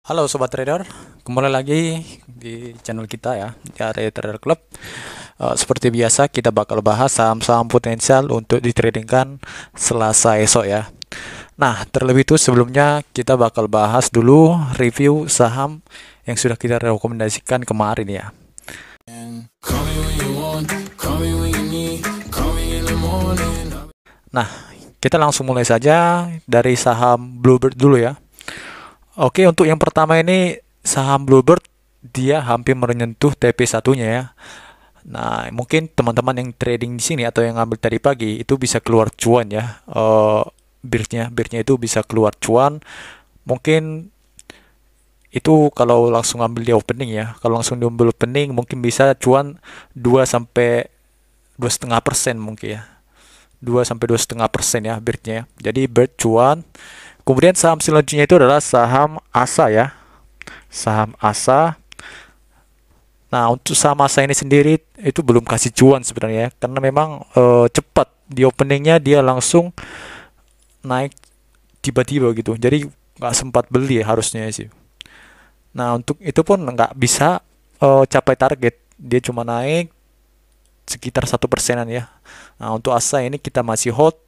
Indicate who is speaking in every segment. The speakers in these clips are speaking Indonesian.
Speaker 1: Halo Sobat Trader, kembali lagi di channel kita ya, di area Trader Club. Seperti biasa kita bakal bahas saham-saham potensial untuk ditradingkan Selasa esok ya. Nah, terlebih itu sebelumnya kita bakal bahas dulu review saham yang sudah kita rekomendasikan kemarin ya. Nah, kita langsung mulai saja dari saham Bluebird dulu ya. Oke, untuk yang pertama ini saham Bluebird, dia hampir menyentuh TP1-nya ya. Nah, mungkin teman-teman yang trading di sini atau yang ngambil tadi pagi itu bisa keluar cuan ya. Birnya itu bisa keluar cuan. Mungkin itu kalau langsung ambil di opening ya. Kalau langsung diambil opening mungkin bisa cuan 2 sampai 2,5% mungkin ya. 2 sampai 2,5% ya birnya. Jadi bird cuan. Kemudian saham selanjutnya itu adalah saham ASA ya. Saham ASA. Nah, untuk saham ASA ini sendiri itu belum kasih cuan sebenarnya ya, karena memang cepat di openingnya dia langsung naik tiba-tiba gitu. Jadi nggak sempat beli ya, harusnya sih. Nah, untuk itu pun nggak bisa capai target. Dia cuma naik sekitar 1%-an ya. Nah, untuk ASA ini kita masih hold.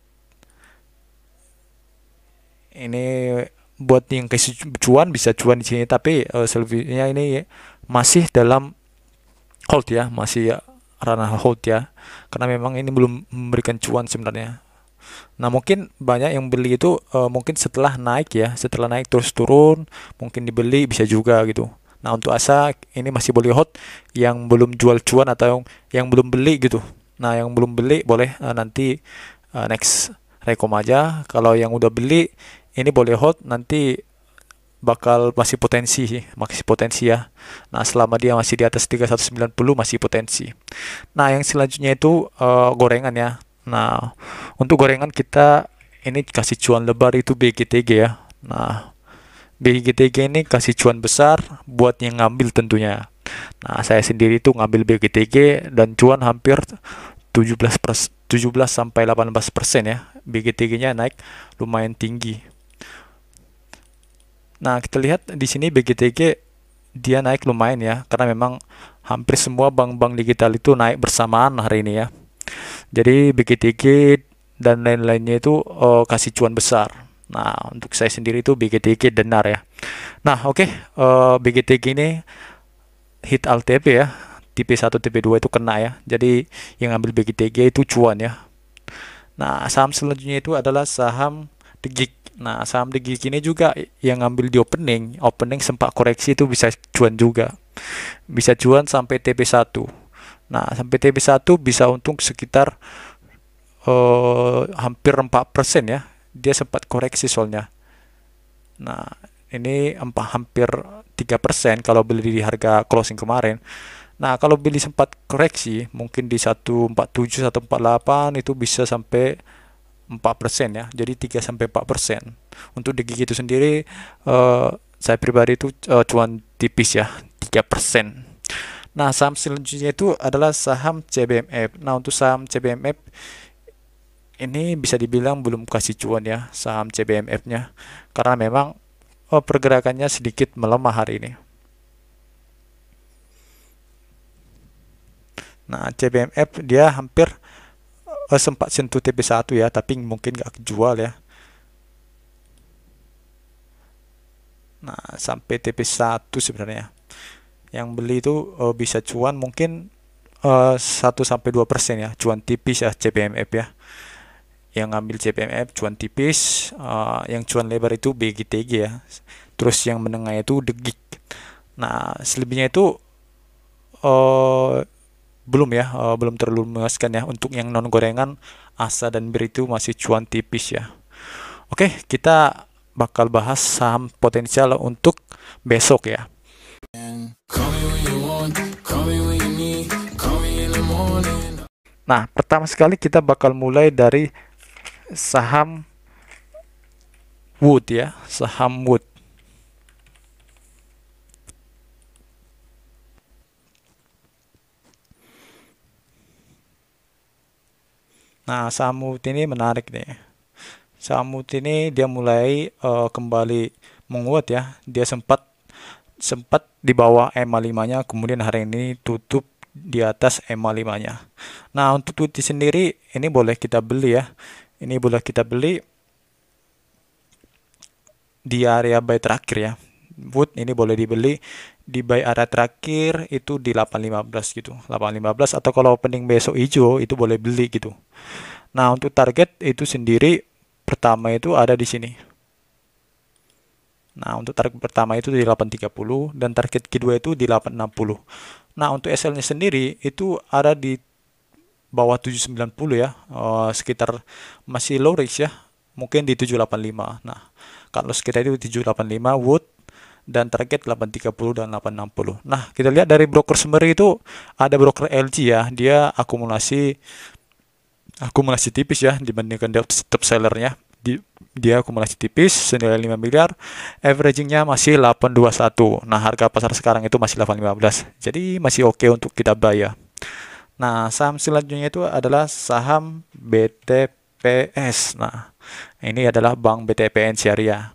Speaker 1: Ini buat yang kasih cuan bisa cuan di sini, tapi selebihnya ini masih dalam hold ya, masih ranah hold ya, karena memang ini belum memberikan cuan sebenarnya. Nah, mungkin banyak yang beli itu mungkin setelah naik ya, setelah naik terus turun mungkin dibeli bisa juga gitu. Nah, untuk ASA ini masih boleh hold yang belum jual cuan atau yang belum beli gitu. Nah, yang belum beli boleh nanti next rekom aja. Kalau yang udah beli ini boleh hold, nanti bakal masih potensi ya. Nah, selama dia masih di atas 3190 masih potensi. Nah, yang selanjutnya itu gorengan ya. Nah, untuk gorengan kita ini kasih cuan lebar itu BGTG ya. Nah, BGTG ini kasih cuan besar buat yang ngambil tentunya. Nah, saya sendiri itu ngambil BGTG dan cuan hampir 17 sampai 18% ya. BGTG-nya naik lumayan tinggi. Nah, kita lihat di sini BGTG dia naik lumayan ya, karena memang hampir semua bank-bank digital itu naik bersamaan hari ini ya. Jadi BGTG dan lain-lainnya itu kasih cuan besar. Nah, untuk saya sendiri itu BGTG benar ya. Nah, oke, BGTG ini hit LTP ya. TP1, TP2 itu kena ya. Jadi yang ambil BGTG itu cuan ya. Nah, saham selanjutnya itu adalah saham DGIG. Nah, saham DGIG ini juga yang ngambil di opening sempat koreksi itu bisa cuan juga. Bisa cuan sampai TP1. Nah, sampai TP1 bisa untung sekitar hampir 4% ya. Dia sempat koreksi soalnya. Nah, ini hampir 3% kalau beli di harga closing kemarin. Nah, kalau beli sempat koreksi, mungkin di 147, 148 itu bisa sampai 4% ya. Jadi 3 sampai 4%. Untuk di gigi itu sendiri saya pribadi itu cuan tipis ya, 3%. Nah, saham selanjutnya itu adalah saham CBMF. Nah, untuk saham CBMF ini bisa dibilang belum kasih cuan ya, saham CBMF-nya, karena memang pergerakannya sedikit melemah hari ini. Nah, CBMF dia hampir sempat sentuh TP1 ya, tapi mungkin nggak kejual ya. Nah, sampai TP1 sebenarnya. Yang beli itu bisa cuan mungkin 1 sampai 2% ya, cuan tipis ya CBMF ya. Yang ngambil CBMF cuan tipis, yang cuan lebar itu BGTG ya. Terus yang menengah itu DGIG. Nah, selebihnya itu belum ya, belum terlalu memuaskan ya. Untuk yang non gorengan ASA dan BIR itu masih cuan tipis ya. Oke, kita bakal bahas saham potensial untuk besok ya. Nah, pertama sekali kita bakal mulai dari saham Wood ya, saham Wood. Nah, saham Wood ini menarik nih. Saham MUT ini dia mulai kembali menguat ya. Dia sempat sempat di bawah EMA 5-nya, kemudian hari ini tutup di atas EMA 5-nya. Nah, untuk WOOD sendiri ini boleh kita beli ya. Ini boleh kita beli di area buy terakhir ya. WOOD ini boleh dibeli di buy area terakhir itu di 8.15 gitu. 8.15, atau kalau opening besok hijau itu boleh beli gitu. Nah, untuk target itu sendiri pertama itu ada di sini. Nah, untuk target pertama itu di 8.30 dan target kedua itu di 8.60. Nah, untuk SL-nya sendiri itu ada di bawah 7.90 ya, sekitar masih low risk ya, mungkin di 7.85. Nah, kalau kita itu 7.85 Wood dan target 8.30 dan 8.60. Nah, kita lihat dari broker summary itu ada broker LG ya, dia akumulasi tipis ya dibandingkan top sellernya. Dia akumulasi tipis senilai 5 miliar, averagingnya masih 821. Nah, harga pasar sekarang itu masih 815, jadi masih oke untuk kita buy ya. Nah, saham selanjutnya itu adalah saham BTPS. Nah, ini adalah Bank BTPN Syariah.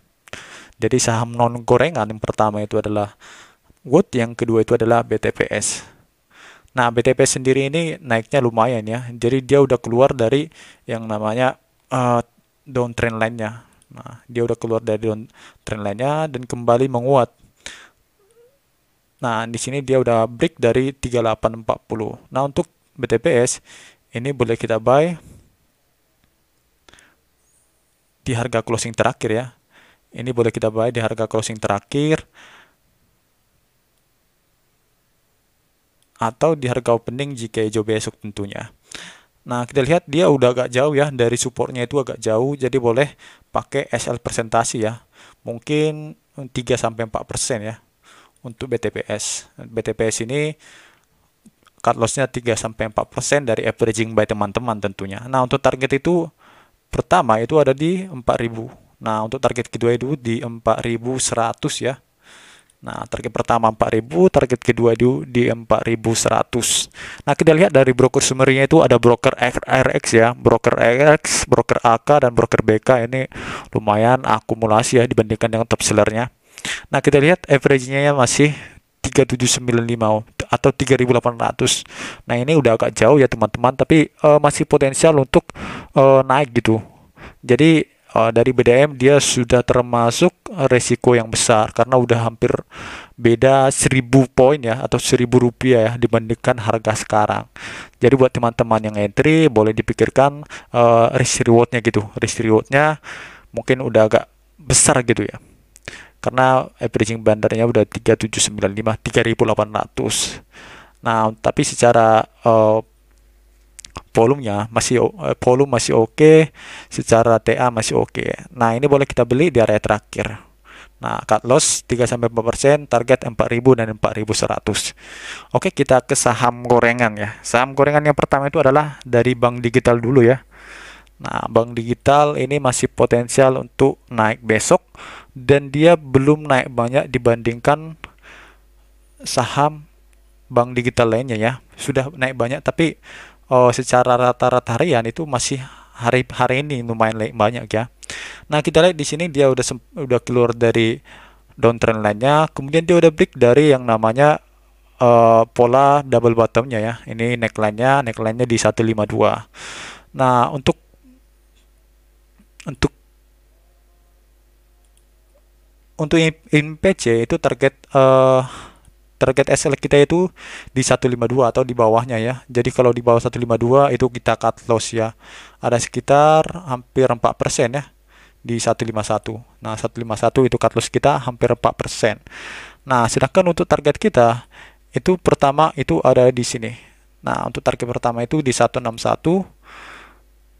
Speaker 1: Jadi saham non gorengan yang pertama itu adalah Wood, yang kedua itu adalah BTPS. Nah, BTPS sendiri ini naiknya lumayan ya. Jadi dia udah keluar dari yang namanya downtrend line-nya. Nah, dia udah keluar dari downtrend line-nya dan kembali menguat. Nah, di sini dia udah break dari 3840. Nah, untuk BTPS ini boleh kita buy di harga closing terakhir ya. Ini boleh kita buy di harga closing terakhir atau di harga opening jika hijau besok tentunya. Nah, kita lihat dia udah agak jauh ya, dari supportnya itu agak jauh, jadi boleh pakai SL presentasi ya. Mungkin 3-4% ya untuk BTPS. BTPS ini cut loss-nya 3-4% dari averaging by teman-teman tentunya. Nah, untuk target itu pertama itu ada di 4.000. Nah, untuk target kedua itu di 4.100 ya. Nah, target pertama 4.000, target kedua itu di 4.100. Nah, kita lihat dari broker summary-nya itu ada broker RX ya, broker RX, broker AK, dan broker BK. Ini lumayan akumulasi ya dibandingkan dengan top sellernya. Nah, kita lihat average-nya masih 3.795 atau 3.800. Nah, ini udah agak jauh ya teman-teman, tapi masih potensial untuk naik gitu. Jadi dari BDM dia sudah termasuk resiko yang besar karena udah hampir beda 1.000 poin ya, atau 1.000 rupiah ya dibandingkan harga sekarang. Jadi buat teman-teman yang entry boleh dipikirkan risk rewardnya gitu. Risk rewardnya mungkin udah agak besar gitu ya, karena averaging bandarnya udah 3.795, 3.800. Nah, tapi secara volume masih oke, secara TA masih oke. Nah, ini boleh kita beli di area terakhir. Nah, cut loss 3-4%, target 4.000 dan 4.100. Oke, kita ke saham gorengan ya. Saham gorengan yang pertama itu adalah dari Bank Digital dulu ya. Nah, Bank Digital ini masih potensial untuk naik besok dan dia belum naik banyak dibandingkan saham Bank Digital lainnya ya. Sudah naik banyak, tapi secara rata-rata harian itu masih hari ini lumayan banyak ya. Nah, kita lihat di sini dia udah keluar dari downtrend line-nya, kemudian dia udah break dari yang namanya pola double bottom-nya ya. Ini neckline-nya di 152. Nah, untuk INPC itu target SL kita itu di 152 atau di bawahnya ya. Jadi kalau di bawah 152 itu kita cut loss ya. Ada sekitar hampir 4% ya di 151. Nah, 151 itu cut loss kita hampir 4%. Nah, sedangkan untuk target kita itu pertama itu ada di sini. Nah, untuk target pertama itu di 161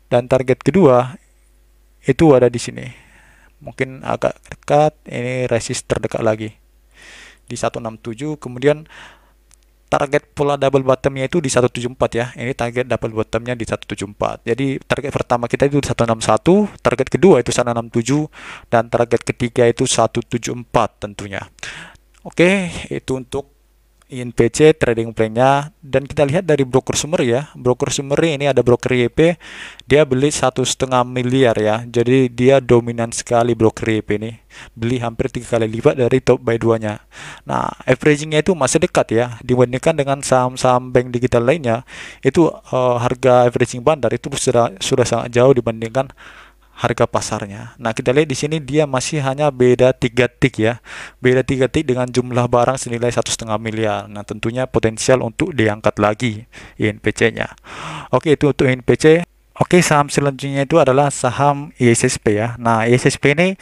Speaker 1: dan target kedua itu ada di sini. Mungkin agak dekat, ini resist terdekat lagi di 167. Kemudian target pola double bottomnya itu di 174 ya. Ini target double bottomnya di 174. Jadi target pertama kita itu 161, target kedua itu 167, dan target ketiga itu 174 tentunya. Oke, itu untuk INPC trading plan-nya, dan kita lihat dari broker summary ya. Broker summary ini ada broker YP, dia beli 1,5 miliar ya. Jadi dia dominan sekali broker YP ini. Beli hampir 3 kali lipat dari top buy 2-nya. Nah, averaging-nya itu masih dekat ya dibandingkan dengan saham-saham bank digital lainnya. Itu harga averaging bandar itu sudah sangat jauh dibandingkan harga pasarnya. Nah, kita lihat di sini dia masih hanya beda 3 tik ya. Beda 3 tik dengan jumlah barang senilai 1,5 miliar. Nah, tentunya potensial untuk diangkat lagi INPC-nya. Oke, itu untuk INPC. Oke, saham selanjutnya itu adalah saham ISSP ya. Nah, ISSP ini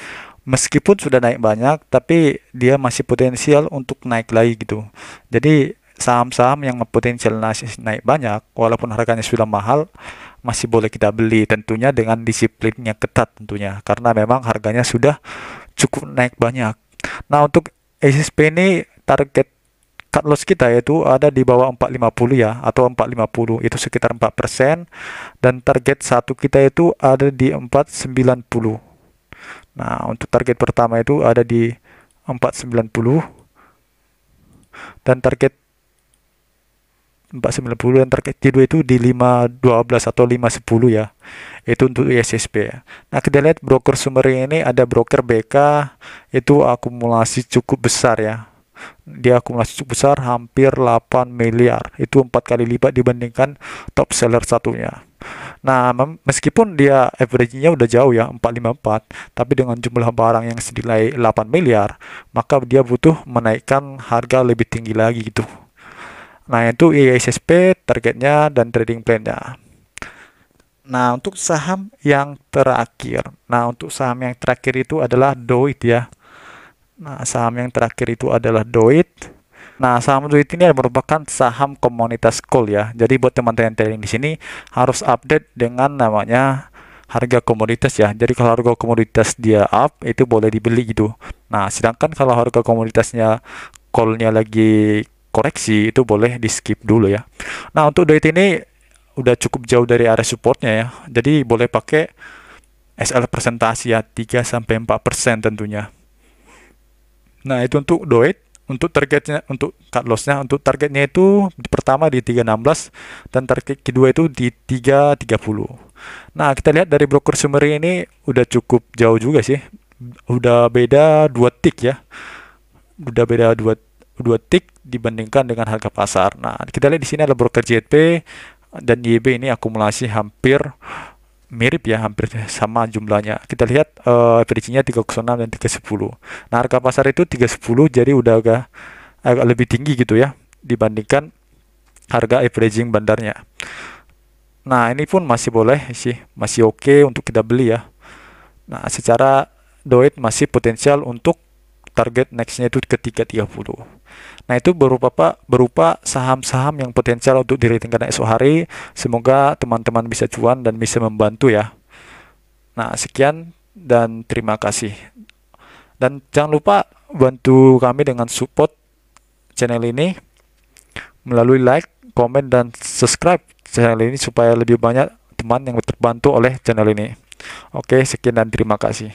Speaker 1: meskipun sudah naik banyak, tapi dia masih potensial untuk naik lagi gitu. Jadi, saham-saham yang potensial naik banyak, walaupun harganya sudah mahal, masih boleh kita beli, tentunya dengan disiplinnya ketat tentunya, karena memang harganya sudah cukup naik banyak. Nah, untuk SSP ini target cut loss kita yaitu ada di bawah 450 ya, atau 450 itu sekitar 4%, dan target satu kita itu ada di 490. Nah, untuk target pertama itu ada di 490, dan target 490, dan target kedua itu di 512 atau 510 ya. Itu untuk ISSP ya. Nah, kita lihat broker summary ini ada broker BK, itu akumulasi cukup besar ya. Dia akumulasi cukup besar, hampir 8 miliar. Itu 4 kali lipat dibandingkan top seller satunya. Nah, meskipun dia average-nya udah jauh ya, 454, tapi dengan jumlah barang yang senilai 8 miliar, maka dia butuh menaikkan harga lebih tinggi lagi gitu. Nah, itu ISSP, targetnya, dan trading plan-nya. Nah, untuk saham yang terakhir. Nah, untuk saham yang terakhir itu adalah Doit ya. Nah, saham yang terakhir itu adalah Doit. Nah, saham Doit ini merupakan saham komunitas call ya. Jadi buat teman-teman trading di sini harus update dengan namanya harga komoditas ya. Jadi kalau harga komoditas dia up, itu boleh dibeli gitu. Nah, sedangkan kalau harga komoditasnya call-nya lagi koreksi, itu boleh di skip dulu ya. Nah, untuk Doit ini udah cukup jauh dari area supportnya ya. Jadi boleh pakai SL presentasi ya, 3-4% tentunya. Nah, itu untuk Doit. Untuk targetnya, untuk cut loss-nya, untuk targetnya itu pertama di 316, dan target kedua itu di 330. Nah, kita lihat dari broker summary ini udah cukup jauh juga sih. Udah beda 2 tik ya. Udah beda 2 tik dibandingkan dengan harga pasar. Nah, kita lihat di sini ada broker JP dan YB ini akumulasi hampir mirip ya, hampir sama jumlahnya. Kita lihat average-nya 306 dan 310. Nah, harga pasar itu 310, jadi udah agak lebih tinggi gitu ya dibandingkan harga averaging bandarnya. Nah, ini pun masih boleh sih, masih oke untuk kita beli ya. Nah, secara Doit masih potensial untuk target next-nya itu ke 330. Nah, itu berupa saham-saham yang potensial untuk di-ratingkan esok hari. Semoga teman-teman bisa cuan dan bisa membantu ya. Nah, sekian dan terima kasih. Dan jangan lupa bantu kami dengan support channel ini melalui like, komen, dan subscribe channel ini supaya lebih banyak teman yang terbantu oleh channel ini. Oke, sekian dan terima kasih.